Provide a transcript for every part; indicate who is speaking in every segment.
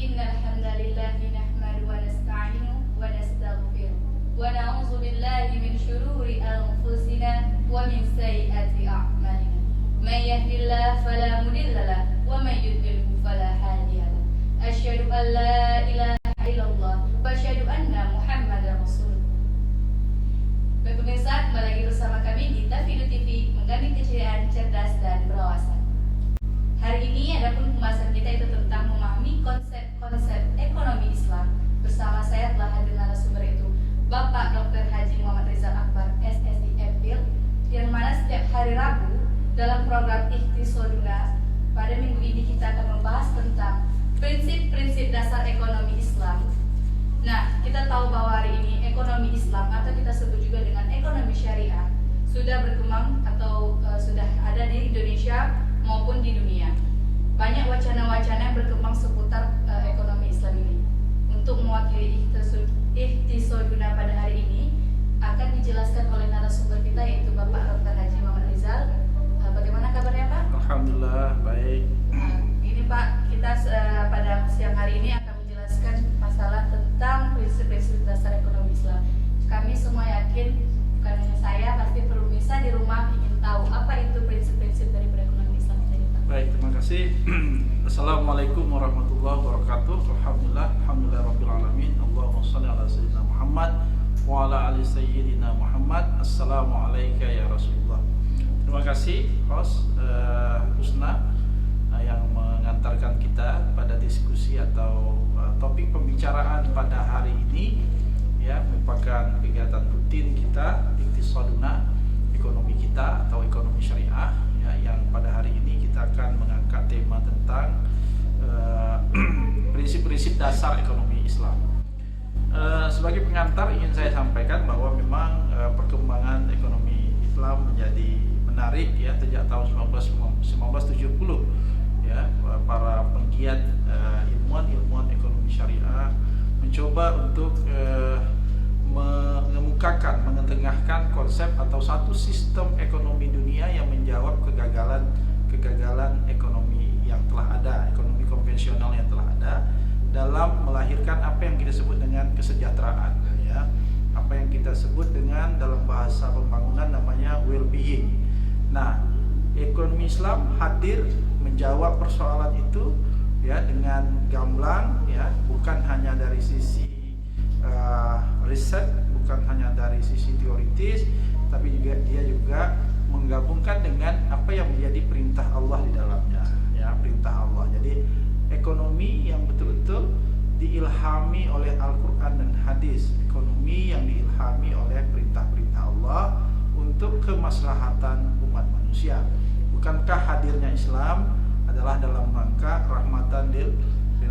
Speaker 1: Innal hamdalillahi nahmaduhu wa nasta'inuhu wa nastaghfiruh wa na'udzu billahi min shururi anfusina wa min sayyiati a'malina. May yahdihillahu fala mudilla lahu wa may yudlilhu fala hadiya lahu. Asyhadu an la ilaha illallah wa asyhadu anna Muhammadar Rasulullah. Baik pemirsa, kembali lagi bersama kami di Tafidu TV, menggali keceriaan, cerdas dan berwawasan. Hari ini adapun pembahasan kita itu tentang memahami konsep ekonomi Islam. Bersama saya telah hadir narasumber itu Bapak Dr. Haji Muhammad Rizal Akbar, SSI MPhil, yang mana setiap hari Rabu dalam program Ikhtisoduna pada minggu ini kita akan membahas tentang prinsip-prinsip dasar ekonomi Islam. Nah, kita tahu bahwa hari ini ekonomi Islam atau kita sebut juga dengan ekonomi syariah sudah berkembang atau sudah ada di Indonesia maupun di dunia. Banyak wacana-wacana yang berkembang seputar ekonomi Islam ini. Untuk mewakili Ikhtisoduna pada hari ini akan dijelaskan oleh narasumber kita yaitu Bapak Dr. Haji Muhammad Rizal. Bagaimana kabarnya Pak?
Speaker 2: Alhamdulillah baik.
Speaker 1: Ini Pak, kita pada siang hari ini akan menjelaskan masalah tentang prinsip-prinsip dasar ekonomi Islam. Kami semua yakin, bukan hanya saya, pasti pemirsa di rumah ingin tahu apa itu prinsip-prinsip dari perekonomian Islam ini, Pak.
Speaker 2: Baik, terima kasih. Assalamualaikum warahmatullahi wabarakatuh. Alhamdulillah rabbil alamin. Allahumma shalli ala sayyidina Muhammad wa ala ali sayyidina Muhammad. Assalamualaikum ya Rasulullah. Terima kasih host Husna yang mengantarkan kita pada diskusi atau topik pembicaraan pada hari ini, ya, merupakan kegiatan rutin kita Ikhtisoduna, ekonomi kita atau ekonomi syariah, ya, yang pada hari ini kita akan mengangkat tema tentang prinsip-prinsip dasar ekonomi Islam. Sebagai pengantar ingin saya sampaikan bahwa memang perkembangan ekonomi Islam menjadi menarik, ya, sejak tahun 1970, ya, para penggiat ilmuwan ekonomi syariah mencoba untuk mengemukakan, mengetengahkan konsep atau satu sistem ekonomi dunia yang menjawab kegagalan ekonomi yang telah ada, ekonomi konvensional yang telah ada, dalam melahirkan apa yang kita sebut dengan kesejahteraan, ya, apa yang kita sebut dengan dalam bahasa pembangunan namanya well-being. Nah, ekonomi Islam hadir menjawab persoalan itu, ya, dengan gamblang, ya, bukan hanya dari sisi riset, bukan hanya dari sisi teoritis, tapi juga dia juga menggabungkan dengan apa yang menjadi perintah Allah di dalamnya, ya, perintah Allah. Jadi ekonomi yang betul-betul diilhami oleh Al-Quran dan hadis, ekonomi yang diilhami oleh perintah-perintah Allah untuk kemaslahatan umat manusia. Bukankah hadirnya Islam adalah dalam rangka rahmatan lil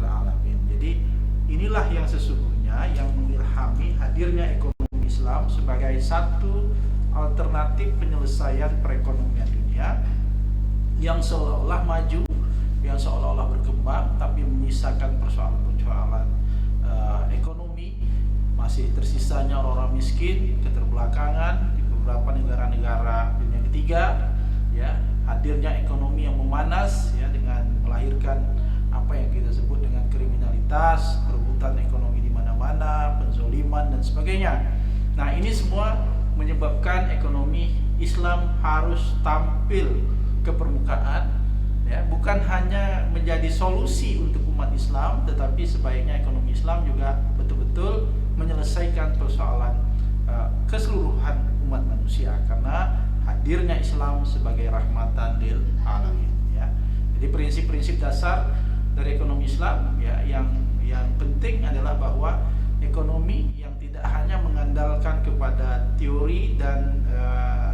Speaker 2: alamin. Jadi inilah yang sesungguhnya yang mengilhami hadirnya ekonomi Islam sebagai satu alternatif penyelesaian perekonomian dunia yang seolah-olah maju, yang seolah-olah berkembang, tapi menyisakan persoalan-persoalan ekonomi. Masih tersisanya orang-orang miskin, keterbelakangan di beberapa negara-negara dunia ketiga, ya, hadirnya ekonomi yang memanas, ya, dengan melahirkan apa yang kita sebut dengan kriminalitas, perebutan ekonomi di mana-mana, penzoliman dan sebagainya. Nah, ini semua menyebabkan ekonomi Islam harus tampil ke permukaan, ya, bukan hanya menjadi solusi untuk umat Islam, tetapi sebaiknya ekonomi Islam juga betul-betul menyelesaikan persoalan keseluruhan umat manusia karena hadirnya Islam sebagai rahmatan lil alamin, ya. Jadi prinsip-prinsip dasar dari ekonomi Islam, ya, yang penting adalah bahwa ekonomi yang tidak hanya mengandalkan kepada teori dan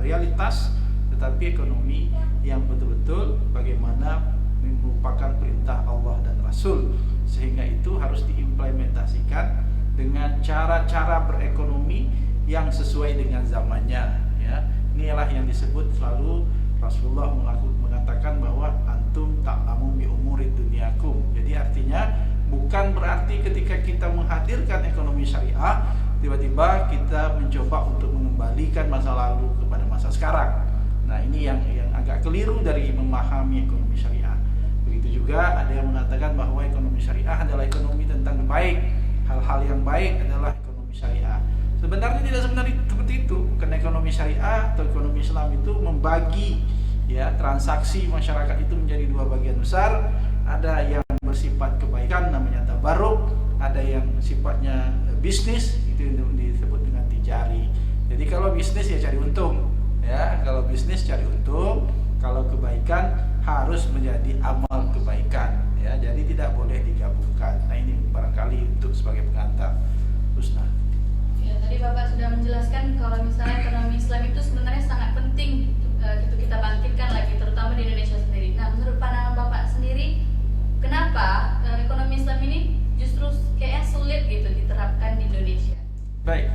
Speaker 2: realitas, tetapi ekonomi yang betul-betul bagaimana merupakan perintah Allah dan Rasul, sehingga itu harus diimplementasikan dengan cara-cara berekonomi yang sesuai dengan zamannya, ya. Inilah yang disebut selalu Rasulullah mengatakan bahwa antum ta'lamu bi umuri dunyakum. Jadi artinya bukan berarti ketika kita menghadirkan ekonomi syariah tiba-tiba kita mencoba untuk mengembalikan masa lalu kepada masa sekarang. Nah, ini yang agak keliru dari memahami ekonomi syariah. Begitu Begitu juga ada yang mengatakan bahwa ekonomi syariah adalah ekonomi tentang baik, hal-hal yang baik adalah ekonomi syariah. Sebenarnya tidak sebenarnya seperti itu, karena ekonomi syariah atau ekonomi Islam itu membagi ya transaksi masyarakat itu menjadi dua bagian besar. Ada yang bersifat kebaikan namanya tabarruk, ada yang sifatnya bisnis, itu disebut dengan tijari. Jadi kalau bisnis ya cari untung, ya kalau bisnis cari untung, kalau kebaikan harus menjadi amal kebaikan, ya jadi tidak boleh digabungkan. Nah ini barangkali untuk sebagai pengantar. Husna.
Speaker 1: Ya, tadi Bapak sudah menjelaskan kalau misalnya ekonomi Islam itu sebenarnya sangat penting gitu kita bangkitkan lagi, terutama di Indonesia sendiri. Nah, menurut pandangan Bapak sendiri, kenapa ekonomi Islam ini justru kayaknya sulit gitu diterapkan di Indonesia?
Speaker 2: Baik.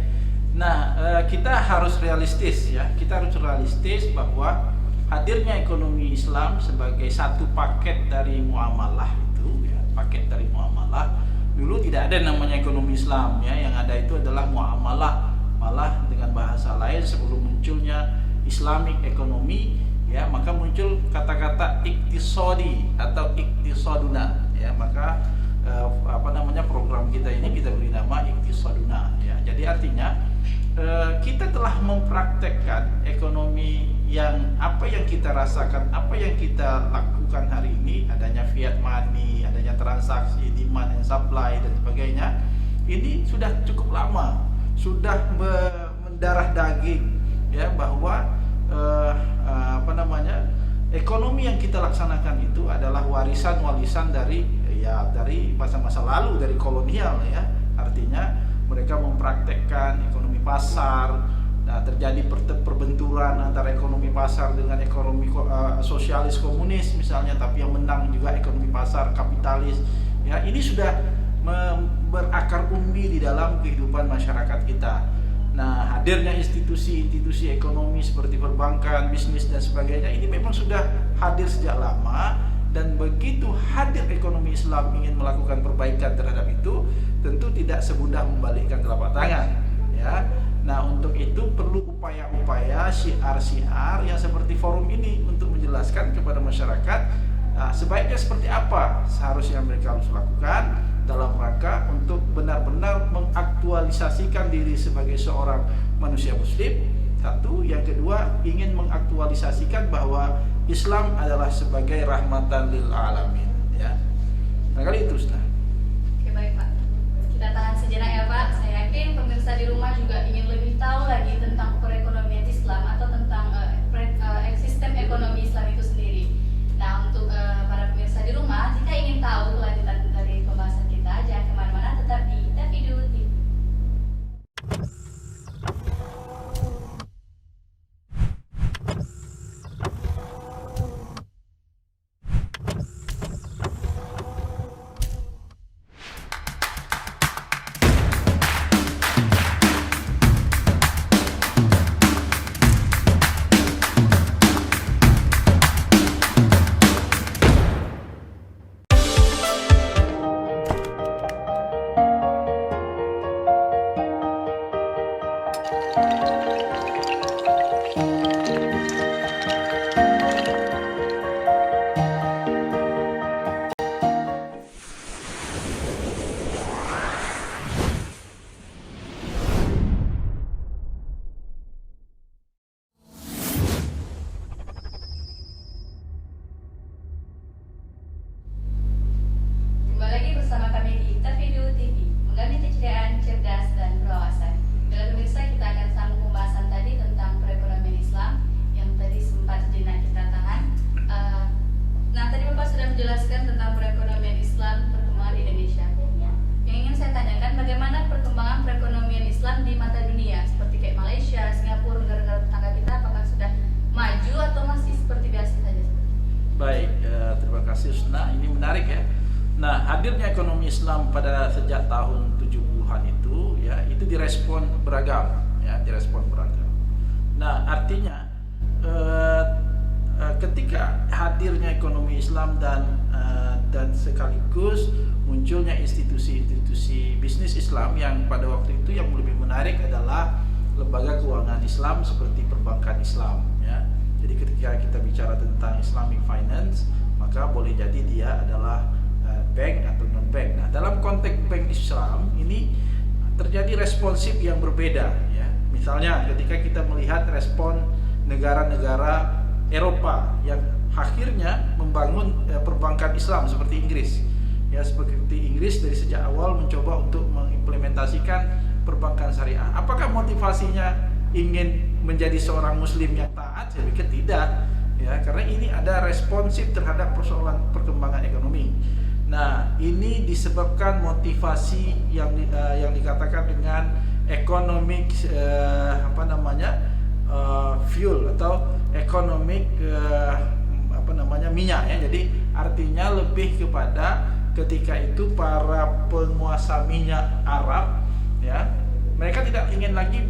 Speaker 2: Nah, kita harus realistis ya. Kita harus realistis bahwa hadirnya ekonomi Islam sebagai satu paket dari muamalah itu, ya, paket dari muamalah. Dulu tidak ada namanya ekonomi Islam ya. Yang ada itu adalah muamalah. Malah dengan bahasa lain sebelum munculnya Islamic ekonomi ya, maka muncul kata-kata iktisodi atau iktisaduna ya, maka program kita ini kita beri nama iktisaduna ya. Jadi artinya kita telah mempraktekkan ekonomi yang apa yang kita rasakan, apa yang kita lakukan hari ini, adanya fiat money, adanya transaksi demand and supply dan sebagainya, ini sudah cukup lama, sudah mendarah daging ya, bahwa ekonomi yang kita laksanakan itu adalah warisan dari masa-masa lalu, dari kolonial ya. Artinya mereka mempraktekkan ekonomi pasar. Nah, terjadi perbenturan antara ekonomi pasar dengan ekonomi sosialis komunis misalnya, tapi yang menang juga ekonomi pasar kapitalis. Ya, ini sudah berakar umbi di dalam kehidupan masyarakat kita. Nah, hadirnya institusi-institusi ekonomi seperti perbankan, bisnis dan sebagainya ini memang sudah hadir sejak lama, dan begitu hadir ekonomi Islam ingin melakukan perbaikan terhadap itu, tentu tidak semudah membalikkan telapak tangan, ya. Nah, untuk itu perlu upaya-upaya syiar-syiar yang seperti forum ini untuk menjelaskan kepada masyarakat sebaiknya seperti apa seharusnya mereka harus lakukan dalam rangka untuk benar-benar mengaktualisasikan diri sebagai seorang manusia muslim. Satu, yang kedua ingin mengaktualisasikan bahwa Islam adalah sebagai rahmatan lil alamin ya. Nah, kali itu Ustaz.
Speaker 1: Oke, baik Pak. Kita tahan sejenak ya Pak. Saya yakin pemirsa di rumah juga ingin lebih tahu lagi tentang perekonomian Islam atau tentang sistem ekonomi Islam itu sendiri. Nah, untuk para pemirsa di rumah, jika ingin tahu kelanjutan dari pembahasan kita, jangan kemana-mana, tetap di Tafidu TV.
Speaker 2: Hadirnya ekonomi Islam pada sejak tahun 70-an itu ya, itu direspon beragam ya, direspon beragam. Nah, artinya ketika hadirnya ekonomi Islam dan sekaligus munculnya institusi-institusi bisnis Islam, yang pada waktu itu yang lebih menarik adalah lembaga keuangan Islam seperti perbankan Islam ya. Jadi ketika kita bicara tentang Islamic finance, maka boleh jadi dia adalah bank atau non bank. Nah, dalam konteks bank Islam ini terjadi responsif yang berbeda ya. Misalnya ketika kita melihat respon negara-negara Eropa yang akhirnya membangun perbankan Islam seperti Inggris. Ya, seperti Inggris dari sejak awal mencoba untuk mengimplementasikan perbankan syariah. Apakah motivasinya ingin menjadi seorang muslim yang taat? Saya pikir tidak. Ya, karena ini ada responsif terhadap persoalan perkembangan ekonomi. Nah, ini disebabkan motivasi yang dikatakan dengan economic fuel atau economic minyak ya. Jadi artinya lebih kepada ketika itu para penguasa minyak Arab ya, mereka tidak ingin lagi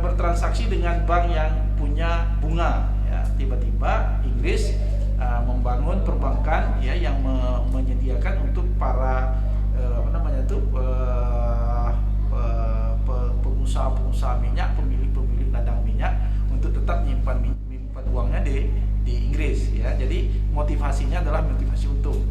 Speaker 2: bertransaksi dengan bank yang punya bunga ya. Tiba-tiba Inggris membangun perbankan ya yang menyediakan untuk para pengusaha minyak, pemilik ladang minyak untuk tetap menyimpan uangnya di Inggris ya. Jadi motivasinya adalah motivasi untung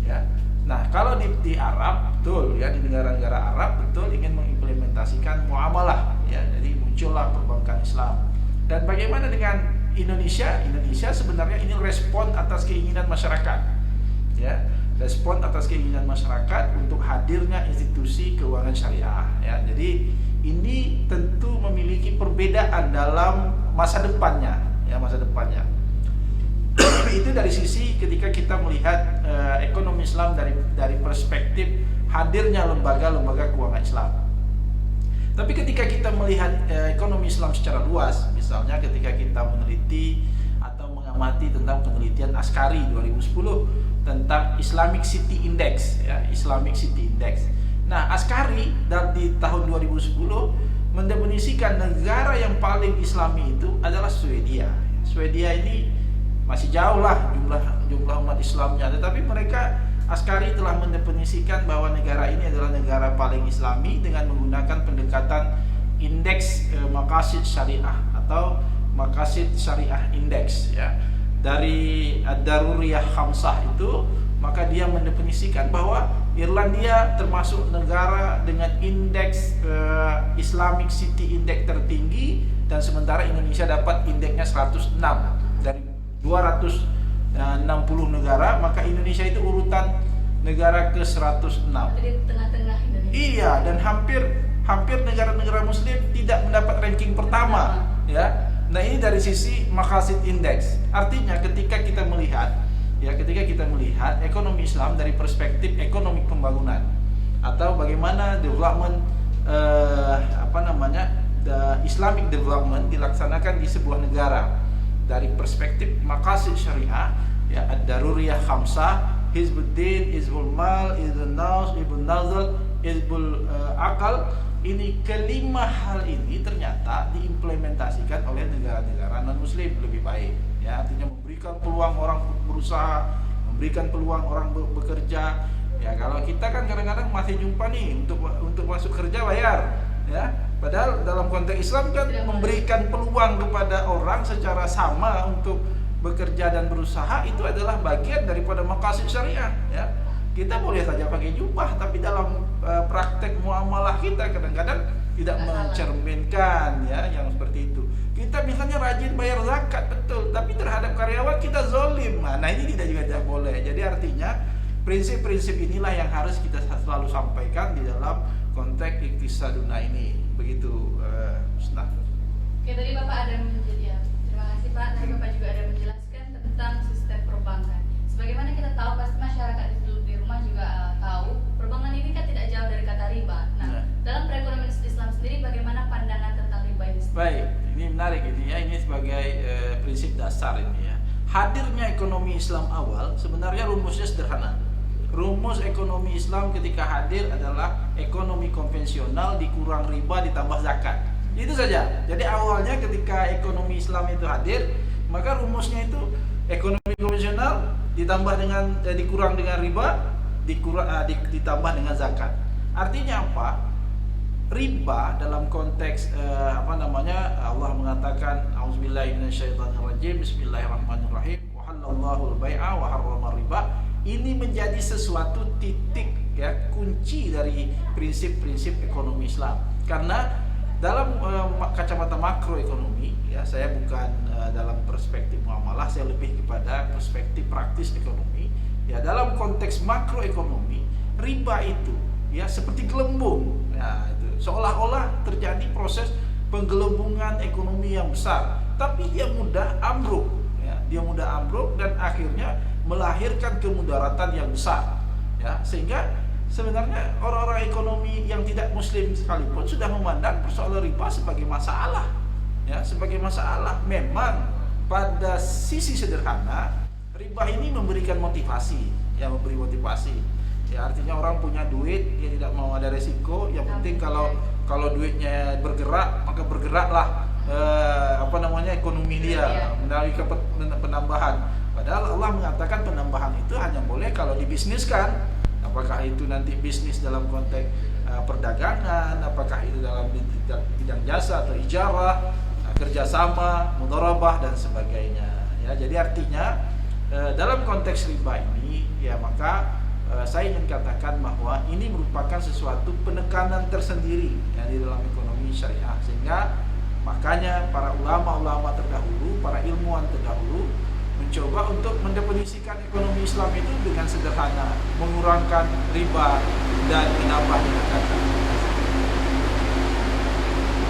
Speaker 2: ya. Nah, kalau di Arab betul ya, di negara-negara Arab betul ingin mengimplementasikan muamalah ya. Jadi muncullah perbankan Islam. Dan bagaimana dengan Indonesia? Indonesia sebenarnya ini respon atas keinginan masyarakat ya. Respon atas keinginan masyarakat untuk hadirnya institusi keuangan syariah ya. Jadi ini tentu memiliki perbedaan dalam masa depannya ya, masa depannya. Itu dari sisi ketika kita melihat ekonomi Islam dari perspektif hadirnya lembaga-lembaga keuangan Islam. Tapi ketika kita melihat ekonomi Islam secara luas, misalnya ketika kita meneliti atau mengamati tentang penelitian Askari 2010 tentang Islamic City Index ya, Islamic City Index. Nah, Askari di tahun 2010 mendefinisikan negara yang paling Islami itu adalah Swedia. Swedia ini masih jauh lah jumlah umat Islamnya, tetapi mereka Askari telah mendefinisikan bahwa negara ini adalah negara paling Islami dengan menggunakan pendekatan indeks maqasid syariah atau maqasid syariah index ya. Dari Ad-Daruriyah Khamsah itu, maka dia mendefinisikan bahwa Irlandia termasuk negara dengan indeks Islamic City Index tertinggi, dan sementara Indonesia dapat indeksnya 106 dari 260 negara, maka Indonesia itu urutan negara ke-106.
Speaker 1: Di tengah-tengah Indonesia.
Speaker 2: Iya, dan hampir negara-negara muslim tidak mendapat ranking pertama ya. Nah, ini dari sisi maqasid index. Artinya ketika kita melihat ekonomi Islam dari perspektif ekonomi pembangunan atau bagaimana development Islamic development dilaksanakan di sebuah negara dari perspektif maqasid syariah ya, ad-daruriyah khamsah, hizbuddin, hizbul mal, hizbul naus, hizbul nazal, hizbul akal. Ini kelima hal ini ternyata diimplementasikan oleh negara-negara non-muslim lebih baik ya. Artinya memberikan peluang orang berusaha, memberikan peluang orang bekerja ya. Kalau kita kan kadang-kadang masih jumpa nih untuk masuk kerja bayar ya. Padahal dalam konteks Islam kan memberikan peluang kepada orang secara sama untuk bekerja dan berusaha, itu adalah bagian daripada maqasid syariah ya. Kita boleh saja pakai jubah, tapi dalam praktek muamalah kita kadang-kadang tidak mencerminkan ya yang seperti itu. Kita misalnya rajin bayar zakat betul, tapi terhadap karyawan kita zolim. Nah, ini tidak boleh. Jadi artinya prinsip-prinsip inilah yang harus kita selalu sampaikan di dalam konteks iktisaduna ini. Begitu, Ustaz.
Speaker 1: Oke, tadi Bapak ada ya. Terima kasih Pak. Tadi Bapak juga ada menjelaskan tentang sistem perbankan. Sebagaimana kita tahu, pasti masyarakat di rumah juga tahu, perbankan ini kan tidak jauh dari kata riba. Nah, dalam perekonomian Islam sendiri, bagaimana pandangan tentang riba ini?
Speaker 2: Baik, ini menarik ini ya. Ini sebagai prinsip dasar ini ya. Hadirnya ekonomi Islam awal sebenarnya rumusnya sederhana. Rumus ekonomi Islam ketika hadir adalah ekonomi konvensional dikurang riba ditambah zakat. Itu saja. Jadi awalnya ketika ekonomi Islam itu hadir, maka rumusnya itu ekonomi konvensional ditambah dengan dikurang dengan riba, ditambah dengan zakat. Artinya apa? Riba dalam konteks Allah mengatakan auzubillahi minasyaitonirrajim, bismillahirrahmanirrahim, wa Allahul bai'a wa harrama riba. Ini menjadi sesuatu titik ya kunci dari prinsip-prinsip ekonomi Islam. Karena dalam kacamata makroekonomi ya, saya bukan dalam perspektif muamalah, saya lebih kepada perspektif praktis ekonomi. Ya, dalam konteks makroekonomi, riba itu ya seperti gelembung. Ya, itu seolah-olah terjadi proses penggelembungan ekonomi yang besar, tapi dia mudah ambruk ya, dia mudah ambruk dan akhirnya melahirkan kemudaratan yang besar ya, sehingga sebenarnya orang-orang ekonomi yang tidak muslim sekalipun sudah memandang persoalan riba sebagai masalah ya, sebagai masalah. Memang pada sisi sederhana riba ini memberikan motivasi ya, memberi motivasi ya, artinya orang punya duit, dia tidak mau ada resiko, yang penting kalau duitnya bergerak maka bergeraklah ekonomi dia melalui penambahan. Padahal Allah mengatakan penambahan itu hanya boleh kalau dibisniskan. Apakah itu nanti bisnis dalam konteks perdagangan, apakah itu dalam bidang jasa atau ijarah, kerjasama, mudharabah dan sebagainya. Ya, jadi artinya dalam konteks riba ini, ya maka saya ingin katakan bahwa ini merupakan sesuatu penekanan tersendiri ya, di dalam ekonomi syariah, sehingga makanya para ulama-ulama terdahulu, para ilmuwan terdahulu mencoba untuk mendefinisikan ekonomi Islam itu dengan sederhana, mengurangkan riba dan menambah zakat.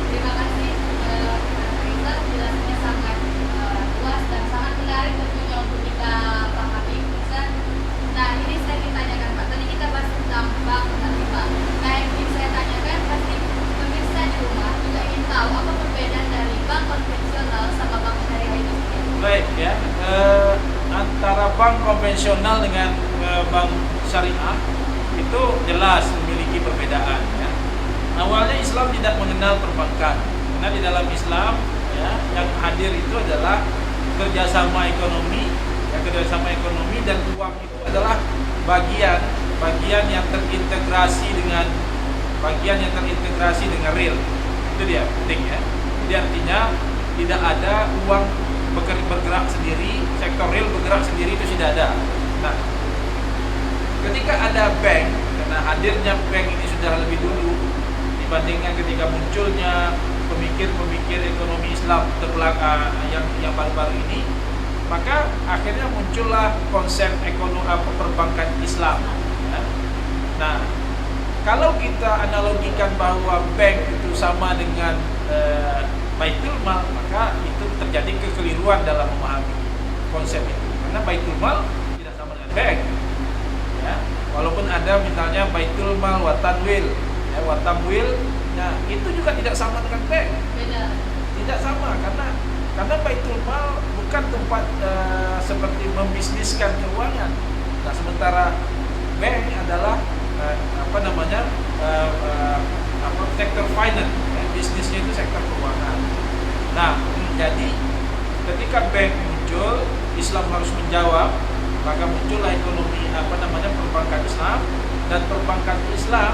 Speaker 1: Terima kasih Rizal, jelasnya sangat luas dan sangat menarik tentunya untuk kita pahami. Nah, ini saya ditanyakan Pak, tadi kita bahas tentang bank dan riba. Nah, yang ingin saya tanyakan, pasti pemirsa di rumah juga ingin tahu apa perbedaan dari bank konvensional sama bank syariah itu.
Speaker 2: Baik ya, antara bank konvensional dengan bank syariah itu jelas memiliki perbedaan ya. Awalnya Islam tidak mengenal perbankan, karena di dalam Islam ya, yang hadir itu adalah kerjasama ekonomi ya, kerjasama ekonomi, dan uang itu adalah bagian yang terintegrasi dengan real. Itu dia penting ya. Jadi artinya tidak ada uang bergerak sendiri, sektor real bergerak sendiri, itu tidak ada. Nah, ketika ada bank, karena hadirnya bank ini sudah lebih dulu dibandingkan ketika munculnya pemikir-pemikir ekonomi Islam terbelakang yang baru-baru ini, maka akhirnya muncullah konsep perbankan Islam. Ya. Nah, kalau kita analogikan bahwa bank itu sama dengan Baitul Mal, maka itu terjadi kekeliruan dalam memahami konsep itu. Karena Baitul Mal tidak sama dengan bank. Ya, walaupun ada misalnya Baitul Mal wa Tanwil, ya, wa Tamwil, nah itu juga tidak sama dengan bank.
Speaker 1: Beda.
Speaker 2: Tidak sama karena Baitul Mal bukan tempat seperti membisniskan keuangan. Nah, sementara bank adalah sektor finance, ya, bisnisnya itu sektor keuangan. Nah, jadi ketika bank muncul, Islam harus menjawab, maka muncullah ekonomi perbankan Islam, dan perbankan Islam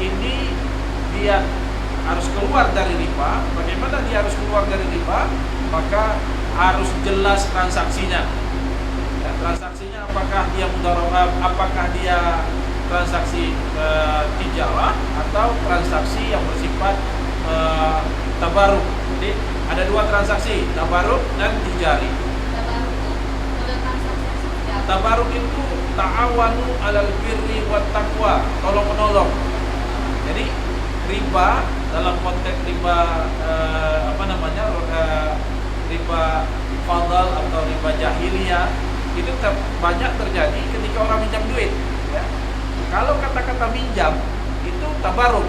Speaker 2: ini dia harus keluar dari riba. Bagaimana dia harus keluar dari riba? Maka harus jelas transaksinya. Ya, transaksinya apakah dia mudharabah, apakah dia transaksi tijarah atau transaksi yang bersifat tabaruk. Jadi ada dua transaksi, tabaruk dan tijari. Tabaruk itu ta'awanu alal birri wat taqwa, tolong menolong. Jadi riba dalam konteks riba riba fadal atau riba jahiliyah itu banyak terjadi ketika orang minjam duit ya. Kalau kata-kata minjam itu tabaruk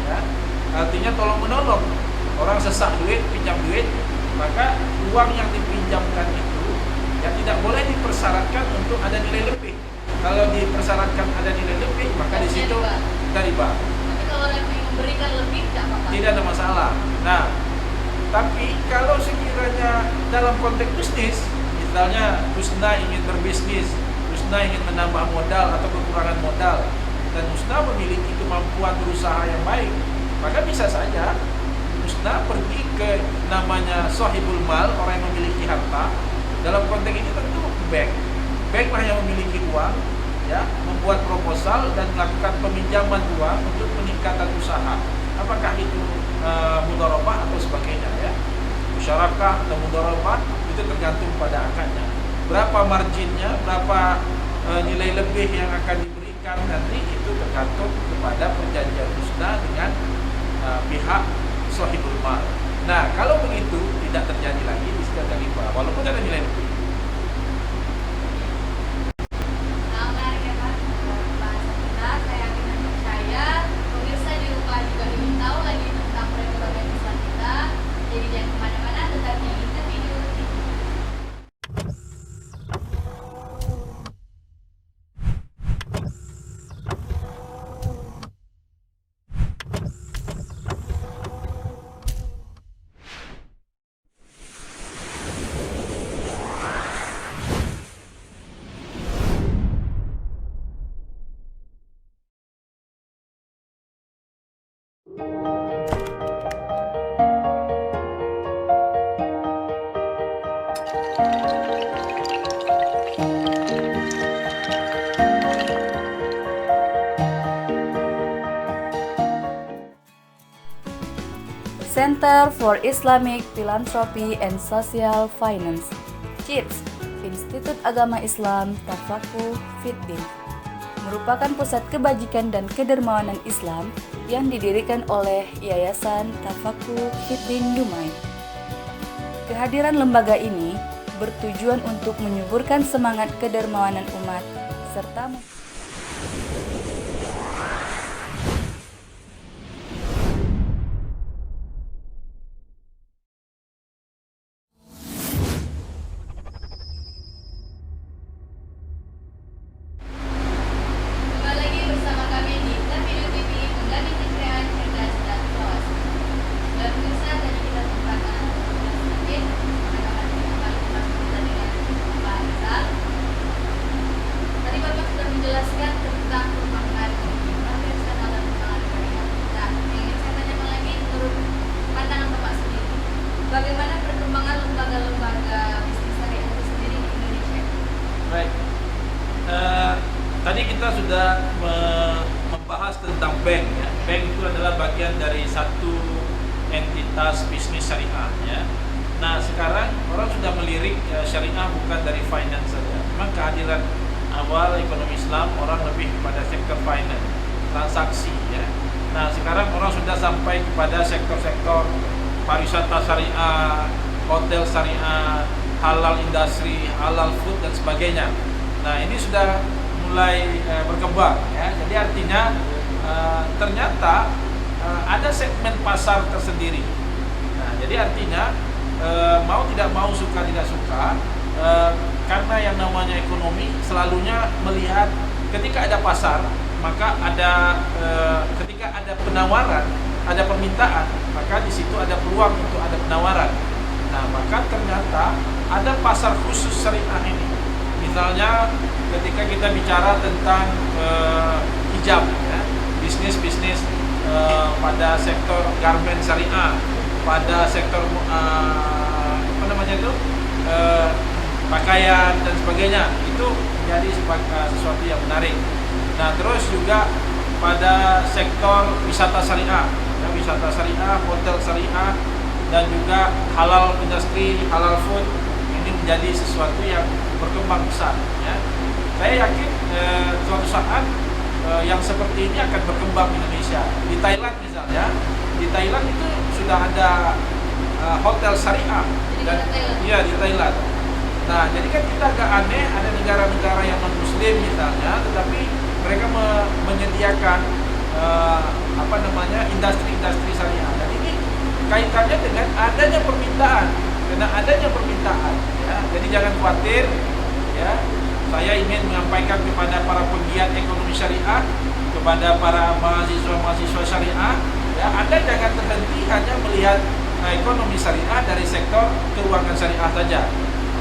Speaker 2: ya, artinya tolong menolong. Orang sesak duit, pinjam duit, maka uang yang dipinjamkan itu ya tidak boleh dipersyaratkan untuk ada nilai lebih. Kalau dipersyaratkan ada nilai lebih, maka di situ kita riba.
Speaker 1: Tapi kalau yang memberikan lebih tidak apa-apa.
Speaker 2: Tidak ada masalah. Nah, tapi kalau sekiranya dalam konteks bisnis, misalnya Husna ingin berbisnis, Husna ingin menambah modal atau kekurangan modal, dan Husna memiliki kemampuan berusaha yang baik, maka bisa saja Husna pergi ke namanya sahibul mal, orang yang memiliki harta. Dalam konteks ini tentu bank. Bank lah yang memiliki uang, ya, membuat proposal dan melakukan peminjaman uang untuk peningkatan usaha. Apakah itu mudharabah atau sebagainya, ya, musyarakah atau mudharabah, itu tergantung pada akadnya. Berapa marginnya, berapa nilai lebih yang akan diberikan nanti, itu tergantung kepada perjanjian husna dengan pihak sahibul mal. Nah, kalau begitu tidak terjadi lagi istilah riba, walaupun ada nilai lebih.
Speaker 1: Nah, menarik ya Pak bahasan kita. Saya yakin dan percaya pemirsa di rumah juga ingin tahu lagi tentang perekonomian Islam kita. Jadi jangan kemana-mana, tetap di video ini. Center for Islamic Philanthropy and Social Finance, CIPS, Institut Agama Islam Tafakuh Fiddin, merupakan pusat kebajikan dan kedermawanan Islam yang didirikan oleh Yayasan Tafakuh Fiddin Dumai. Kehadiran lembaga ini bertujuan untuk menyuburkan semangat kedermawanan umat serta kembali lagi bersama kami di Video TV Menggali Pikiran Cerdas dan Wawasan. Dan pemirsa, tadi kita sempat sedikit mengatakan kembali kita dengan Pak Rizal. Tadi Bapak sudah menjelaskan tentang perkembangan pemirsa dalam perkembangan syariah. Nah, yang ingin saya tanyakan lagi menurut pandangan Bapak sendiri, bagaimana perkembangan lembaga-lembaga bisnis syariah itu sendiri di Indonesia?
Speaker 2: Baik. Tadi kita sudah membahas tentang bank, ya. Bank itu adalah bagian dari satu entitas bisnis syariah, ya. Nah, sekarang orang sudah melirik syariah bukan dari finance saja. Memang kehadiran awal ekonomi Islam orang lebih kepada sektor finance, transaksi, ya. Nah, sekarang orang sudah sampai kepada sektor-sektor pariwisata syariah, hotel syariah, halal industri, halal food dan sebagainya. Nah, ini sudah mulai berkembang, ya. Jadi artinya ternyata ada segmen pasar tersendiri. Nah, jadi artinya mau tidak mau, suka tidak suka, karena yang namanya ekonomi selalunya melihat ketika ada pasar, maka ada ketika ada penawaran, ada permintaan, maka di situ ada peluang untuk ada penawaran. Nah, maka ternyata ada pasar khusus syariah ini. Misalnya ketika kita bicara tentang hijab, ya, bisnis pada sektor garment syariah, pada sektor pakaian dan sebagainya, itu menjadi sesuatu yang menarik. Nah, terus juga pada sektor wisata syariah, ya, wisata syariah, hotel syariah, dan juga halal industri, halal food, ini menjadi sesuatu yang berkembang besar, ya. Saya yakin suatu saat yang seperti ini akan berkembang di Indonesia. Di Thailand misalnya, di Thailand itu sudah ada hotel syariah. Iya, di Thailand. Nah, jadi kan kita agak aneh, ada negara-negara yang non-muslim misalnya, tetapi mereka menyediakan industri-industri syariah. Dan ini kaitannya dengan adanya permintaan, ya. Jadi jangan khawatir, ya. Saya ingin menyampaikan kepada para penggiat ekonomi syariah, kepada para mahasiswa syariah, ya, Anda jangan terhenti hanya melihat ekonomi syariah dari sektor keuangan syariah saja,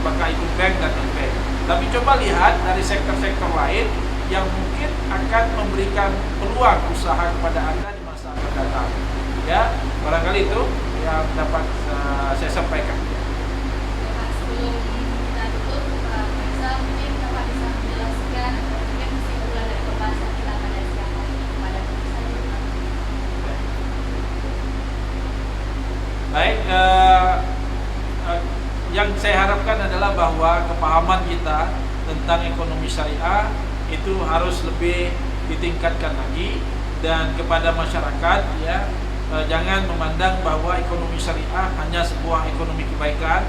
Speaker 2: apakah itu bank dan non-bank. Tapi coba lihat dari sektor-sektor lain yang mungkin akan memberikan peluang usaha kepada Anda di masa akan datang. Ya, barangkali itu yang dapat saya sampaikan.
Speaker 1: Sebelum kita tutup, pemirsa
Speaker 2: ekonomi syariah itu harus lebih ditingkatkan lagi, dan kepada masyarakat ya, jangan memandang bahwa ekonomi syariah hanya sebuah ekonomi kebaikan,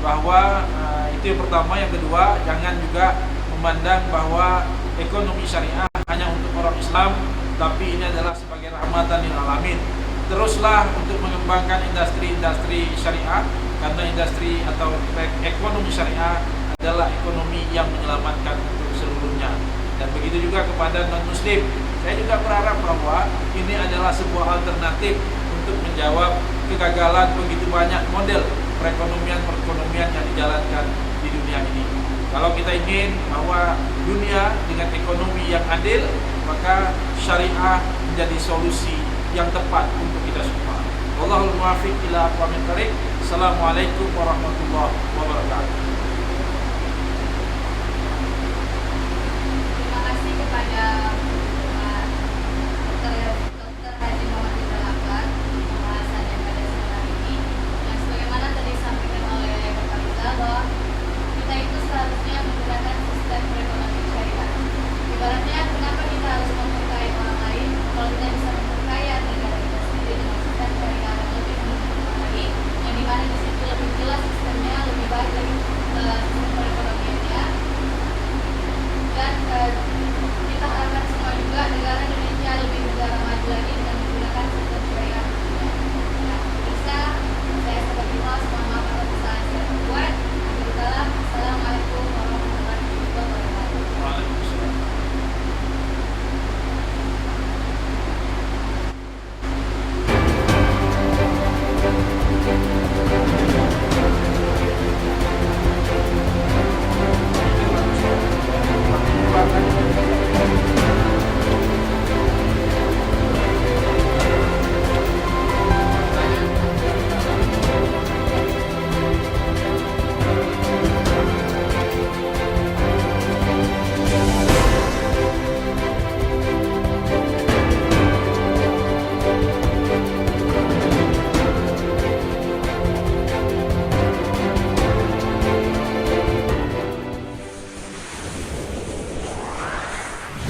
Speaker 2: bahwa itu yang pertama. Yang kedua, jangan juga memandang bahwa ekonomi syariah hanya untuk orang Islam, tapi ini adalah sebagai rahmatan lil alamin. Teruslah untuk mengembangkan industri-industri syariah, karena industri atau ekonomi syariah adalah ekonomi yang menyelamatkan untuk seluruhnya. Dan begitu juga kepada non-muslim, saya juga berharap bahwa ini adalah sebuah alternatif untuk menjawab kegagalan begitu banyak model perekonomian yang dijalankan di dunia ini. Kalau kita ingin bahwa dunia dengan ekonomi yang adil, maka syariah menjadi solusi yang tepat untuk kita semua. Wallahul muwaffiq ila aqwamit thoriq. Assalamualaikum warahmatullahi wabarakatuh.